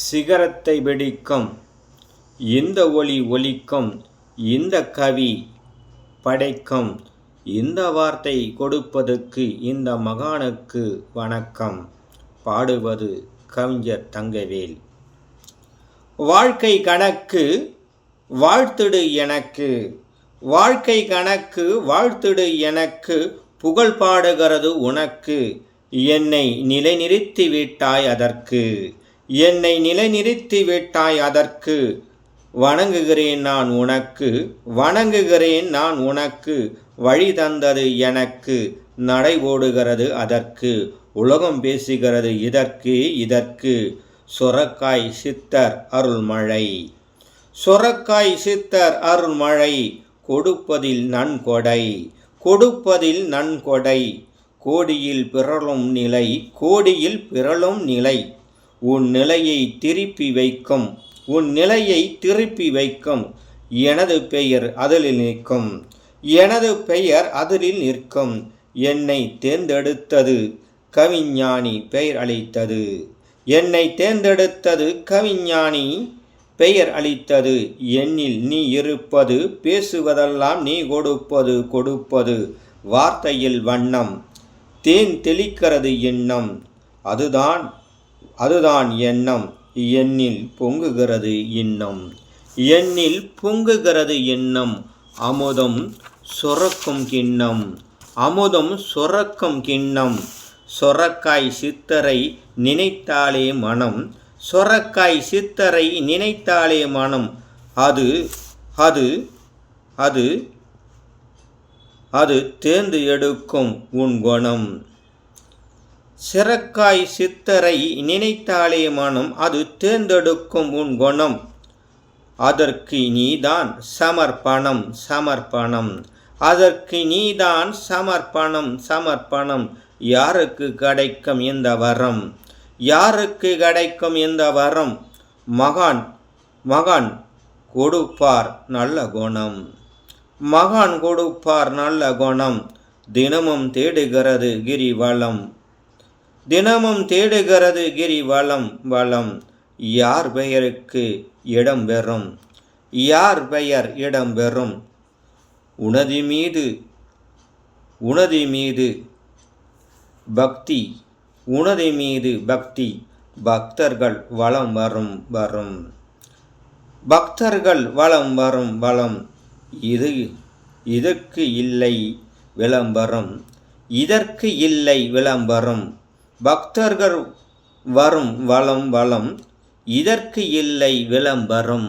சிகரத்தை வெடிக்கும் இந்த ஒலி ஒலிக்கும் இந்த கவி படைக்கும் இந்த வார்த்தை கொடுப்பதற்கு இந்த மகானுக்கு வணக்கம். பாடுவது கவிஞர் தங்கவேல். வாழ்க்கை கணக்கு வாழ்த்திடு எனக்கு, வாழ்க்கை கணக்கு வாழ்த்திடு எனக்கு, புகழ் பாடுகிறது உனக்கு. என்னை நிலைநிறுத்தி விட்டாய் அதற்கு, என்னை நிலைநிறுத்தி விட்டாய் அதற்கு. வணங்குகிறேன் நான் உனக்கு, வணங்குகிறேன் நான் உனக்கு. வழி தந்தது எனக்கு, நடை ஓடுகிறது அதற்கு. உலகம் பேசுகிறது இதற்கு இதற்கு. சொரக்காய் சித்தர் அருள்மழை, சொரக்காய் சித்தர் அருள்மழை. கொடுப்பதில் நன்கொடை, கொடுப்பதில் நன்கொடை. கோடியில் பிறழும் நிலை, கோடியில் பிறழும் நிலை. உன் நிலையை திருப்பி வைக்கும், உன் நிலையை திருப்பி வைக்கும். எனது பெயர் அதில் நிற்கும், எனது பெயர் அதில் நிற்கும். என்னை தேர்ந்தெடுத்தது கவிஞானி பெயர் அளித்தது, என்னை தேர்ந்தெடுத்தது கவிஞானி பெயர் அளித்தது. என்னில் நீ இருப்பது, பேசுவதெல்லாம் நீ கொடுப்பது கொடுப்பது. வார்த்தையில் வண்ணம் தேன் தெளிக்கிறது எண்ணம், அதுதான் அதுதான் எண்ணம். எண்ணில் பொங்குகிறது எண்ணம், எண்ணில் பொங்குகிறது எண்ணம். அமுதம் சொரக்கும் கிண்ணம், அமுதம் சொரக்கும் கிண்ணம். சொரக்காய் சித்தரை நினைத்தாலே மனம், சொரக்காய் சித்தரை நினைத்தாலே மனம். அது அது அது அது தேர்ந்து எடுக்கும் உன் குணம். சிறக்காய் சித்தரை நினைத்தாலே மனம், அது தேர்ந்தெடுக்கும் உன் குணம். அதற்கு நீதான் சமர்ப்பணம் சமர்ப்பணம், அதற்கு நீதான் சமர்ப்பணம் சமர்ப்பணம். யாருக்கு கிடைக்கும் இந்த வரம், யாருக்கு கிடைக்கும் இந்த வரம்? மகான் மகான் கொடுப்பார் நல்ல குணம், மகான் கொடுப்பார் நல்ல குணம். தினமும் தேடுகிறது கிரிவலம், தினமும் தேடுகிறது கிரிவலம் வளம். யார் பெயருக்கு இடம் பெறும், யார் பெயர் இடம் பெறும்? உனது மீது உனது மீது பக்தி, உனது மீது பக்தி. பக்தர்கள் வலம் வரும் வரும், பக்தர்கள் வலம் வரும் வளம். இதற்கு இல்லை விளம்பரம், இதற்கு இல்லை விளம்பரம். பக்தர்கள் வரும் வளம் வளம், இதற்கு இல்லை விளம்பரம்.